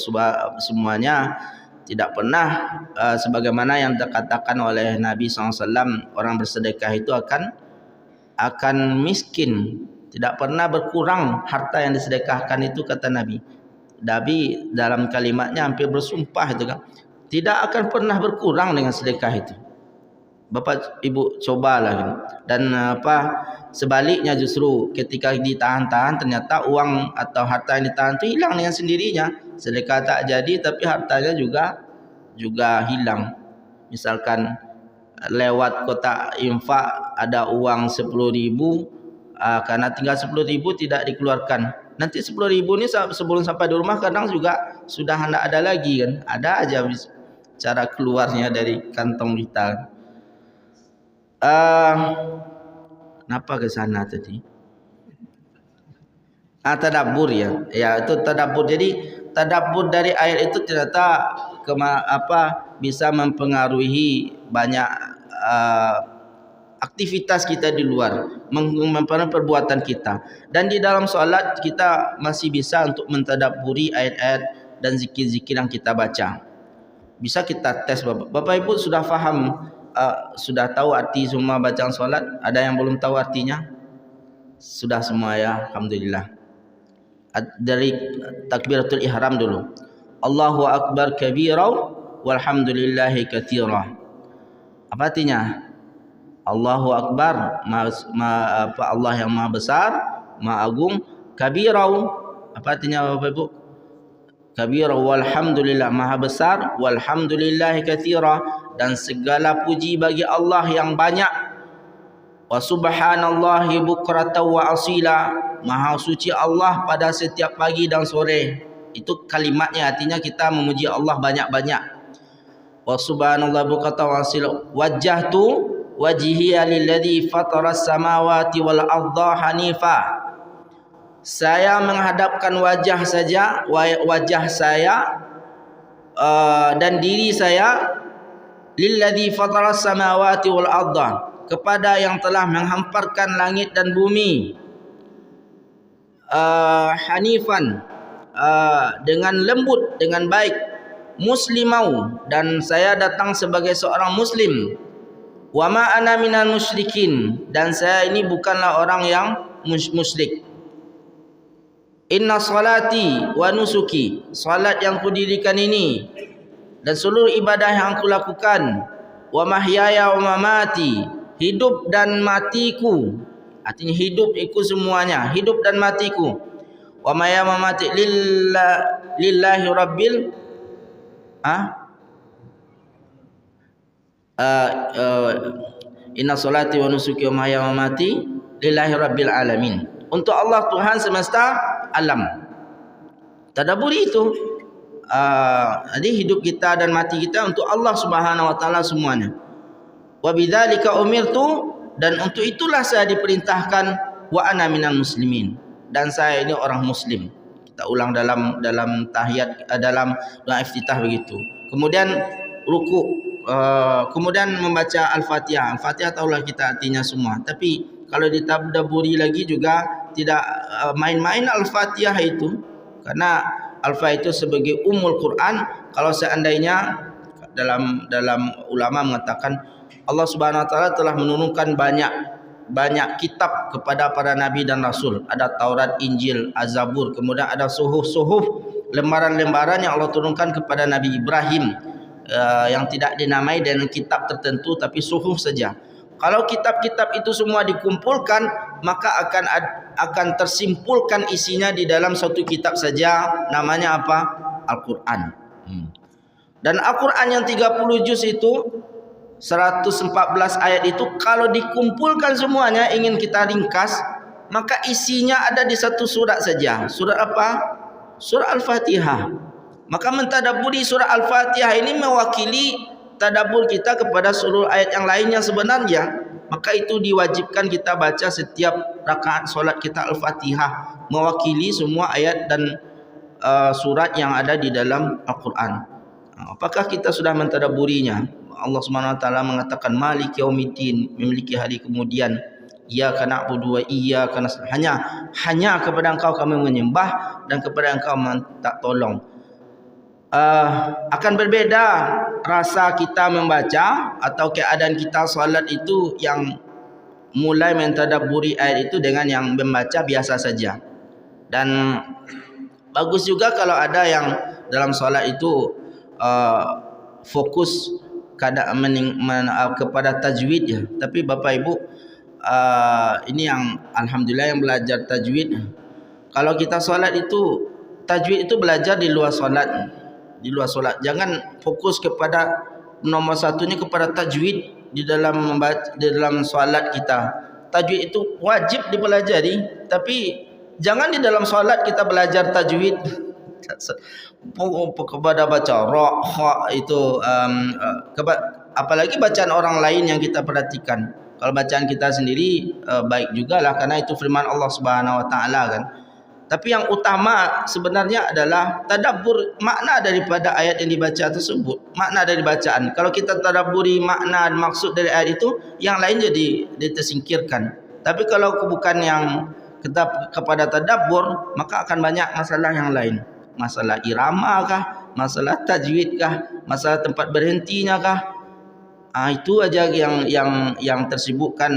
semuanya tidak pernah sebagaimana yang dikatakan oleh Nabi SAW, orang bersedekah itu akan miskin, tidak pernah berkurang harta yang disedekahkan itu, kata Nabi. Nabi dalam kalimatnya hampir bersumpah itu, kan, tidak akan pernah berkurang dengan sedekah itu. Bapak Ibu cobalah, kan. Dan sebaliknya justru ketika ditahan-tahan, ternyata uang atau harta yang ditahan itu hilang dengan sendirinya. Sedekah tak jadi tapi hartanya juga hilang. Misalkan lewat kotak infak ada uang 10.000, karena tinggal 10.000 tidak dikeluarkan. Nanti 10.000 ni sebelum sampai di rumah kadang juga sudah tidak ada lagi, kan. Ada aja cara keluarnya dari kantong kita. Kenapa ke sana tadi? Tadabbur, ya. Ya, itu tadabbur. Jadi tadabbur dari ayat itu ternyata bisa mempengaruhi banyak aktivitas kita di luar, mempengaruhi perbuatan kita. Dan di dalam solat kita masih bisa untuk mentadabburi ayat-ayat dan zikir-zikir yang kita baca. Bisa kita tes. Bapak Ibu sudah faham, sudah tahu arti semua bacaan solat? Ada yang belum tahu artinya? Sudah semua ya, alhamdulillah. Dari takbiratul ihram dulu. Allahu akbar kabira walhamdulillahi katsira. Apa artinya? Allahu akbar, Allah yang maha besar, maha agung. Kabira, apa artinya Bapak Ibu? Kabira walhamdulillah, maha besar, walhamdulillahi katsira, dan segala puji bagi Allah yang banyak. Wa subhanallahi bukratan wa asila, maha suci Allah pada setiap pagi dan sore. Itu kalimatnya, artinya kita memuji Allah banyak-banyak. Wa subhanallahi bukratan wa asila, wajjahtu wajhiya lilladzi fataras samawati wal arda hanifa. Saya menghadapkan wajah saya dan diri saya lilladzi fataras samawati wal arda, kepada yang telah menghamparkan langit dan bumi, hanifan, dengan lembut, dengan baik, muslimau, dan saya datang sebagai seorang muslim, wa ma ana minal musyrikin, dan saya ini bukanlah orang yang musyrik. Inna salati wa nusuki, salat yang kudirikan ini dan seluruh ibadah yang aku lakukan, wa mahyaya wa mamati, hidup dan matiku, artinya hidup itu semuanya, hidup dan matiku, wa maya mamati lillahi rabbil inna salati wa nusuki wa maya mamati lillahi rabbil alamin, untuk Allah Tuhan semesta alam. Tadabburi itu, jadi hidup kita dan mati kita untuk Allah Subhanahu wa taala semuanya. Wa bidzalika umirtu, dan untuk itulah saya diperintahkan, wa ana minal muslimin, dan saya ini orang muslim. Kita ulang dalam tahiyat, dalam doa iftitah begitu. Kemudian ruku, kemudian membaca Al-Fatihah. Al-Fatihah tahulah kita artinya semua, tapi kalau ditadabburi lagi juga tidak main-main Al-Fatihah itu, karena Al-Fatihah itu sebagai ummul Quran. Kalau seandainya dalam ulama mengatakan Allah Subhanahu wa taala telah menurunkan banyak kitab kepada para nabi dan rasul. Ada Taurat, Injil, Az-Zabur, kemudian ada suhuf, lembaran-lembaran yang Allah turunkan kepada Nabi Ibrahim, yang tidak dinamai dengan kitab tertentu tapi suhuf saja. Kalau kitab-kitab itu semua dikumpulkan, maka akan tersimpulkan isinya di dalam satu kitab saja, namanya apa? Al-Qur'an. Dan Al-Qur'an yang 30 juz itu, 114 ayat itu, kalau dikumpulkan semuanya ingin kita ringkas, maka isinya ada di satu surat saja. Surat apa? Surat Al-Fatihah. Maka mentadabburi surah Al-Fatihah ini mewakili tadabbur kita kepada seluruh ayat yang lainnya sebenarnya. Maka itu diwajibkan kita baca setiap rakaat solat kita Al-Fatihah, mewakili semua ayat dan surat yang ada di dalam Al-Quran. Apakah kita sudah mentadabburinya? Allah Subhanahu wa taala mengatakan Maliki yaumiddin, memiliki hari kemudian. Iyyaka na'budu wa iyyaka nasta'in, hanya kepada Engkau kami menyembah dan kepada Engkau minta tolong. Akan berbeda rasa kita membaca atau keadaan kita salat itu yang mulai mentadabburi ayat itu dengan yang membaca biasa saja. Dan bagus juga kalau ada yang dalam salat itu fokus kepada tajwid ya. Tapi Bapak Ibu, ini yang alhamdulillah yang belajar tajwid. Kalau kita solat itu, tajwid itu belajar di luar solat. Di luar solat, jangan fokus kepada nomor satunya kepada tajwid di dalam solat kita. Tajwid itu wajib dipelajari, tapi jangan di dalam solat kita belajar tajwid kepada baca ra, kha itu, apalagi bacaan orang lain yang kita perhatikan. Kalau bacaan kita sendiri baik jugalah, karena itu firman Allah Subhanahu wa taala kan. Tapi yang utama sebenarnya adalah tadabbur makna daripada ayat yang dibaca tersebut, makna dari bacaan. Kalau kita tadabburi makna dan maksud dari ayat itu, yang lain jadi tersingkirkan. Tapi kalau bukan yang kita kepada tadabbur, maka akan banyak masalah yang lain. Masalah irama kah, masalah tajwid kah, masalah tempat berhentinya kah, Itu aja yang tersibukkan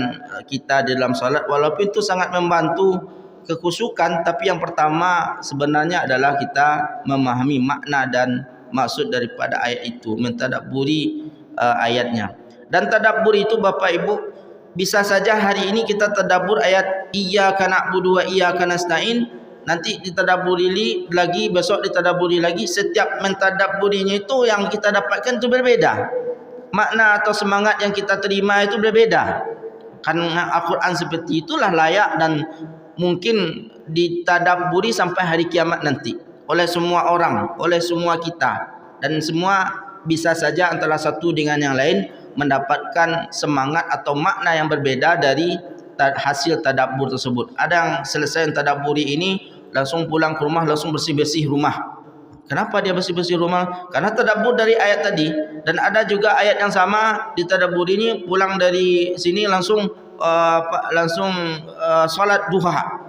kita dalam solat, walaupun itu sangat membantu kekhusyukan, tapi yang pertama sebenarnya adalah kita memahami makna dan maksud daripada ayat itu, mentadabburi ayatnya. Dan tadabbur itu Bapak Ibu, bisa saja hari ini kita tadabbur ayat iyyaka na'budu wa iyyaka nasta'in, nanti ditadabburi lagi, besok ditadabburi lagi. Setiap mentadabburinya itu yang kita dapatkan itu berbeda. Makna atau semangat yang kita terima itu berbeda. Karena Al-Quran seperti itulah layak dan mungkin ditadabburi sampai hari kiamat nanti oleh semua orang, oleh semua kita, dan semua bisa saja antara satu dengan yang lain mendapatkan semangat atau makna yang berbeda dari hasil tadabbur tersebut. Ada yang selesai tadabburi ini langsung pulang ke rumah, langsung bersih-bersih rumah. Kenapa dia bersih-bersih rumah? Karena tadabbur dari ayat tadi. Dan ada juga ayat yang sama ditadabbur ini, pulang dari sini langsung salat duha.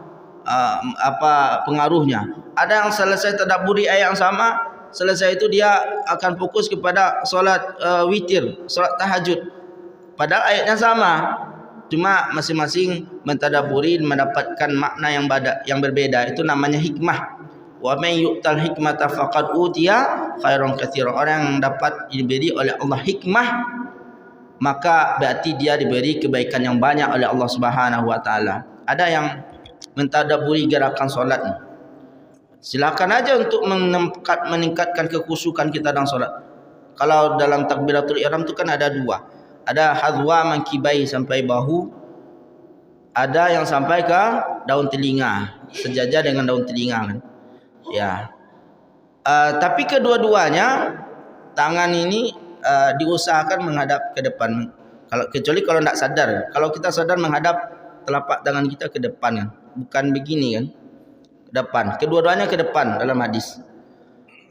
Apa pengaruhnya? Ada yang selesai tadabbur ayat yang sama, selesai itu dia akan fokus kepada salat witir, salat tahajud. Padahal ayatnya sama. Cuma masing-masing mentadabburi mendapatkan makna yang berbeda. Itu namanya hikmah. Wa may yu'tal hikmata faqad utiya khairan katsira. Orang yang dapat diberi oleh Allah hikmah, maka berarti dia diberi kebaikan yang banyak oleh Allah Subhanahu wa taala. Ada yang mentadabburi gerakan solat, silakan aja untuk meningkatkan kekhusyukan kita dalam solat. Kalau dalam takbiratul ihram itu kan ada dua. Ada hadwa mankibai sampai bahu, ada yang sampai ke daun telinga, sejajar dengan daun telinga kan. Ya, tapi kedua-duanya tangan ini diusahakan menghadap ke depan. Kecuali kalau tidak sadar. Kalau kita sadar menghadap telapak tangan kita ke depan kan, bukan begini kan, ke depan. Kedua-duanya ke depan dalam hadis.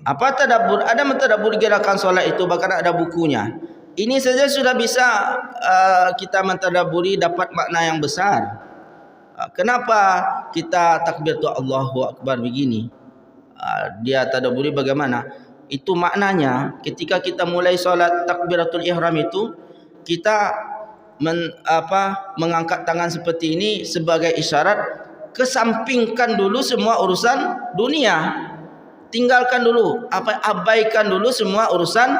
Apa tadabbur? Ada mentadabbur gerakan solat itu, bahkan ada bukunya. Ini saja sudah bisa kita mentadabburi, dapat makna yang besar. Kenapa kita takbir tu Allahu Akbar begini? Dia tadabburi bagaimana? Itu maknanya ketika kita mulai solat takbiratul ihram itu, kita mengangkat tangan seperti ini sebagai isyarat kesampingkan dulu semua urusan dunia. Tinggalkan dulu, abaikan dulu semua urusan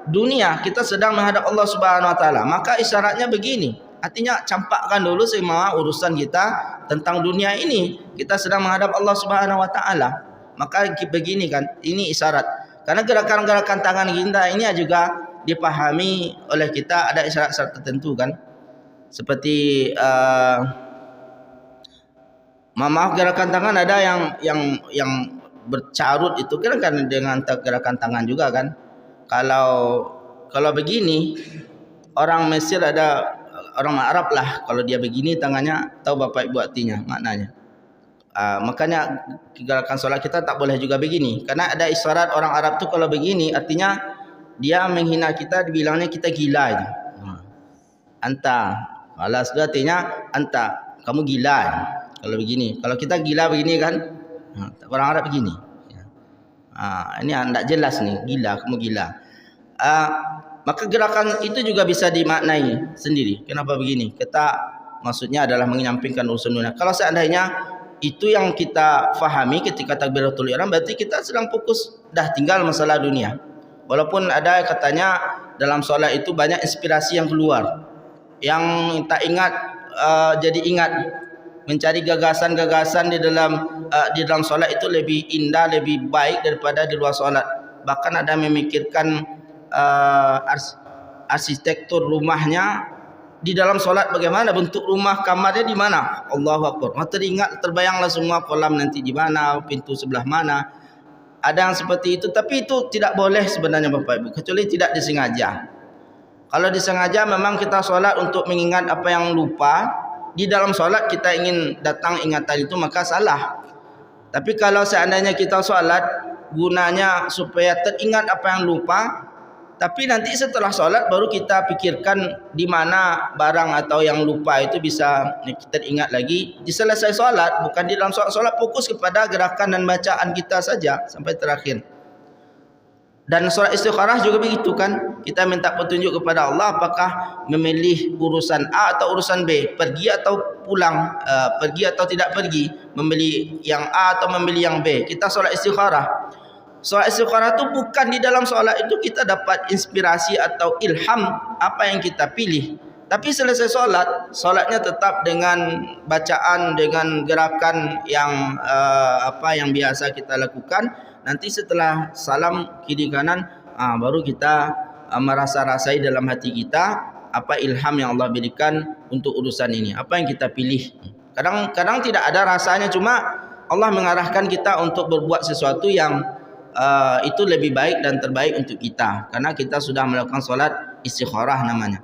dunia. Kita sedang menghadap Allah Subhanahu wa taala. Maka isyaratnya begini. Artinya campakkan dulu semua urusan kita tentang dunia ini. Kita sedang menghadap Allah Subhanahu wa taala. Maka begini kan, ini isyarat. Karena gerakan-gerakan tangan kita ini juga dipahami oleh kita, ada isyarat-isyarat tertentu kan. Seperti maaf, gerakan tangan ada yang bercarut itu kan dengan gerakan tangan juga kan. Kalau begini, orang Mesir ada, orang Arab lah, kalau dia begini tangannya, tahu Bapak Ibu artinya, maknanya. Makanya gerakan solat kita tak boleh juga begini, karena ada isyarat orang Arab tu kalau begini artinya dia menghina kita, dibilangnya kita gila itu. Anta, alas itu artinya anta, kamu gila kalau begini. Kalau kita gila begini kan, orang Arab begini. Ini tidak jelas nih, gila, kamu gila. Maka gerakan itu juga bisa dimaknai sendiri. Kenapa begini? Kita maksudnya adalah menyampingkan urusan dunia. Kalau seandainya itu yang kita fahami ketika takbiratul ihram, berarti kita sedang fokus, dah tinggal masalah dunia. Walaupun ada katanya dalam solat itu banyak inspirasi yang keluar, yang tak ingat jadi ingat. Mencari gagasan-gagasan di dalam solat itu lebih indah, lebih baik daripada di luar solat. Bahkan ada memikirkan arsitektur rumahnya di dalam solat, bagaimana bentuk rumah, kamarnya di mana. Allahu Akbar. Terbayanglah semua kolam nanti di mana, pintu sebelah mana. Ada yang seperti itu, tapi itu tidak boleh sebenarnya Bapak Ibu, kecuali tidak disengaja. Kalau disengaja memang kita solat untuk mengingat apa yang lupa. Di dalam solat kita ingin datang ingatan itu, maka salah. Tapi kalau seandainya kita solat gunanya supaya teringat apa yang lupa, tapi nanti setelah solat baru kita pikirkan di mana barang atau yang lupa itu bisa kita ingat lagi di selesai solat, bukan di dalam solat. Fokus kepada gerakan dan bacaan kita saja sampai terakhir. Dan solat istikharah juga begitu kan. Kita minta petunjuk kepada Allah apakah memilih urusan A atau urusan B, pergi atau pulang, pergi atau tidak pergi, memilih yang A atau memilih yang B. Kita solat istikharah. Solat istikharah itu bukan di dalam solat itu kita dapat inspirasi atau ilham apa yang kita pilih. Tapi selesai solatnya tetap dengan bacaan, dengan gerakan yang yang biasa kita lakukan. Nanti setelah salam kiri kanan, baru kita merasa-rasai dalam hati kita apa ilham yang Allah berikan untuk urusan ini, apa yang kita pilih. Kadang-kadang tidak ada rasanya, cuma Allah mengarahkan kita untuk berbuat sesuatu yang itu lebih baik dan terbaik untuk kita, karena kita sudah melakukan solat istikharah namanya.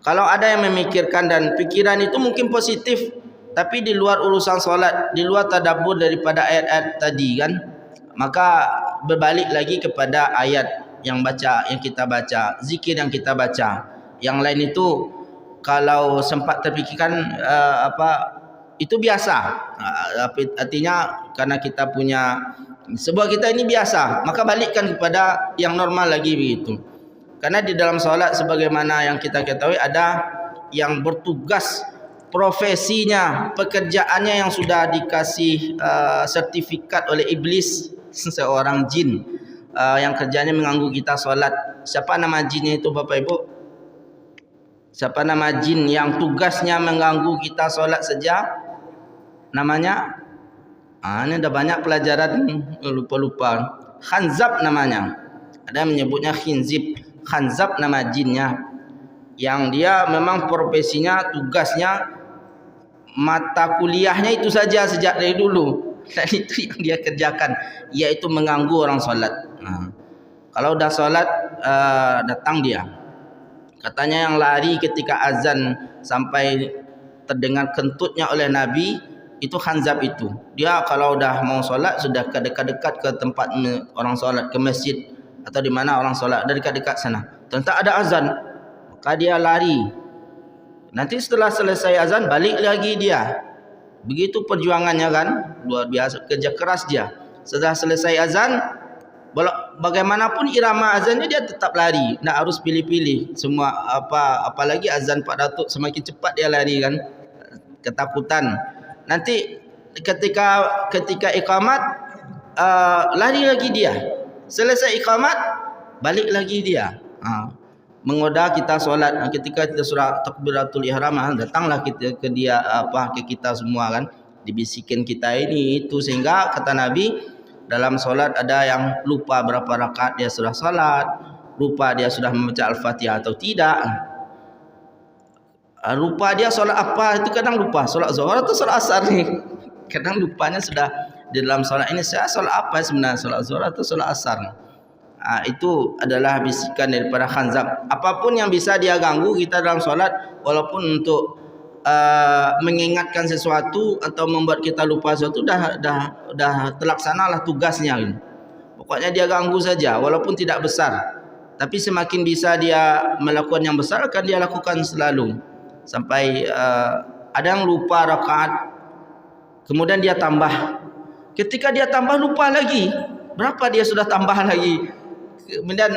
Kalau ada yang memikirkan dan pikiran itu mungkin positif, tapi di luar urusan solat, di luar tadabbur daripada ayat-ayat tadi kan, maka berbalik lagi kepada ayat yang kita baca, zikir yang kita baca. Yang lain itu kalau sempat terfikirkan itu biasa. Artinya karena kita punya sebuah kita ini biasa, maka balikkan kepada yang normal lagi begitu. Karena di dalam solat sebagaimana yang kita ketahui ada yang bertugas, profesinya, pekerjaannya yang sudah dikasih sertifikat oleh iblis, seorang jin yang kerjanya mengganggu kita solat. Siapa nama jinnya itu Bapak Ibu? Siapa nama jin yang tugasnya mengganggu kita solat saja? Namanya? Ini ada banyak pelajaran lupa-lupa. Khanzab namanya. Ada yang menyebutnya khinzib. Khanzab nama jinnya. Yang dia memang profesinya, tugasnya, mata kuliahnya itu saja sejak dari dulu. Dan itu yang dia kerjakan, yaitu mengganggu orang solat. Kalau dah solat, datang dia. Katanya yang lari ketika azan sampai terdengar kentutnya oleh Nabi, itu khanzab itu. Dia kalau dah mau solat sudah dekat-dekat ke tempat orang solat, ke masjid atau di mana orang solat, dari dekat-dekat sana. Ternyata ada azan, maka dia lari. Nanti setelah selesai azan balik lagi dia. Begitu perjuangannya kan, luar biasa, kerja keras dia. Setelah selesai azan, bagaimanapun irama azannya dia tetap lari, tak harus pilih-pilih semua apalagi azan Pak Datuk semakin cepat dia lari kan, ketakutan. Nanti ketika iqamat lari lagi dia. Selesai iqamat balik lagi dia. Menggoda kita solat. Ketika kita surah takbiratul ihram, datanglah kita ke dia, ke kita semua kan, dibisikin kita ini itu, sehingga kata Nabi dalam solat ada yang lupa berapa rakaat dia sudah solat, lupa dia sudah membaca Al-Fatihah atau tidak, lupa dia solat apa itu, kadang lupa solat zuhur atau solat asar nih, kadang lupanya sudah di dalam solat ini, saya solat apa sebenarnya, solat zuhur atau solat asar. Itu adalah bisikan daripada khanzab. Apapun yang bisa dia ganggu kita dalam solat, walaupun untuk mengingatkan sesuatu atau membuat kita lupa sesuatu, dah terlaksanalah tugasnya. Pokoknya dia ganggu saja, walaupun tidak besar, tapi semakin bisa dia melakukan yang besar akan dia lakukan selalu. Sampai ada yang lupa rakaat, kemudian dia tambah. Ketika dia tambah lupa lagi, berapa dia sudah tambah lagi. Kemudian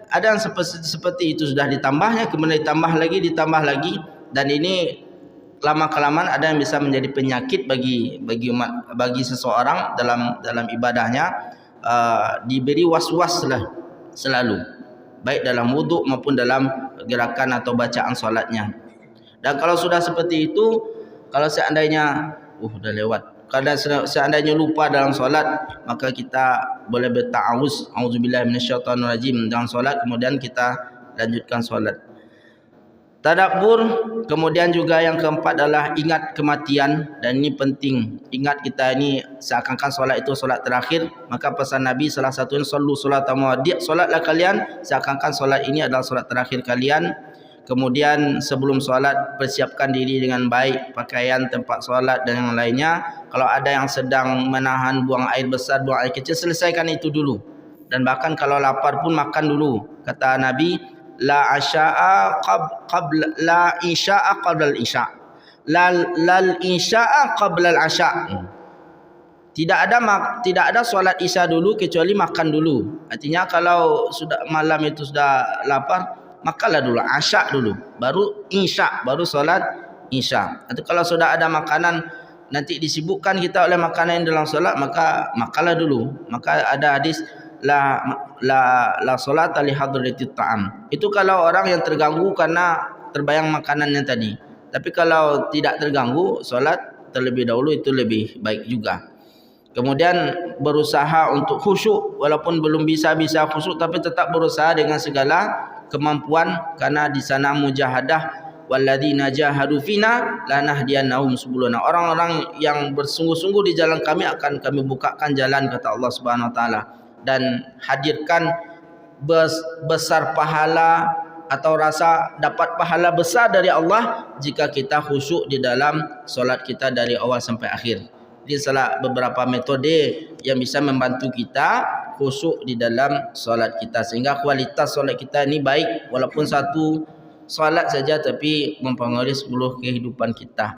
ada yang seperti itu, sudah ditambahnya, kemudian ditambah lagi, dan ini lama-kelamaan ada yang bisa menjadi penyakit bagi seseorang dalam ibadahnya. Diberi was-was selalu, baik dalam wuduk maupun dalam gerakan atau bacaan solatnya. Dan kalau sudah seperti itu, kalau seandainya dah lewat, kalau seandainya lupa dalam solat, maka kita boleh berta'awuz, auzubillahi minasyaitonirrajim, dalam solat, kemudian kita lanjutkan solat. Tadabbur. Kemudian juga yang keempat adalah ingat kematian, dan ini penting. Ingat kita ini seakan-akan solat itu solat terakhir, maka pesan Nabi salah satunya sallu salatan muwaddi', solatlah kalian seakan-akan solat ini adalah solat terakhir kalian. Kemudian sebelum solat persiapkan diri dengan baik, pakaian, tempat solat dan yang lainnya. Kalau ada yang sedang menahan buang air besar, buang air kecil, selesaikan itu dulu. Dan bahkan kalau lapar pun makan dulu. Kata Nabi, la isya'a qabla al-isya', lal isya'a qabla al-asya'. tidak ada solat isya dulu kecuali makan dulu. Artinya kalau sudah malam itu sudah lapar, makanlah dulu, asyak dulu, baru isya, baru solat isya. Atau kalau sudah ada makanan nanti disibukkan kita oleh makanan yang dalam solat, maka makanlah dulu. Maka ada hadis la solat li hadratit ta'am. Itu kalau orang yang terganggu karena terbayang makanannya tadi. Tapi kalau tidak terganggu, solat terlebih dahulu itu lebih baik juga. Kemudian berusaha untuk khusyuk, walaupun belum bisa khusyuk tapi tetap berusaha dengan segala kemampuan, karena di sana mujahadah, walladzina jahadu fina lanahdiyannahum subulana. Orang-orang yang bersungguh-sungguh di jalan kami akan kami bukakan jalan, kata Allah Subhanahu wa taala. Dan hadirkan besar pahala atau rasa dapat pahala besar dari Allah jika kita khusyuk di dalam solat kita dari awal sampai akhir. Ini salah beberapa metode yang bisa membantu kita khusyuk di dalam solat kita, sehingga kualitas solat kita ini baik, walaupun satu solat saja tapi mempengaruhi seluruh kehidupan kita.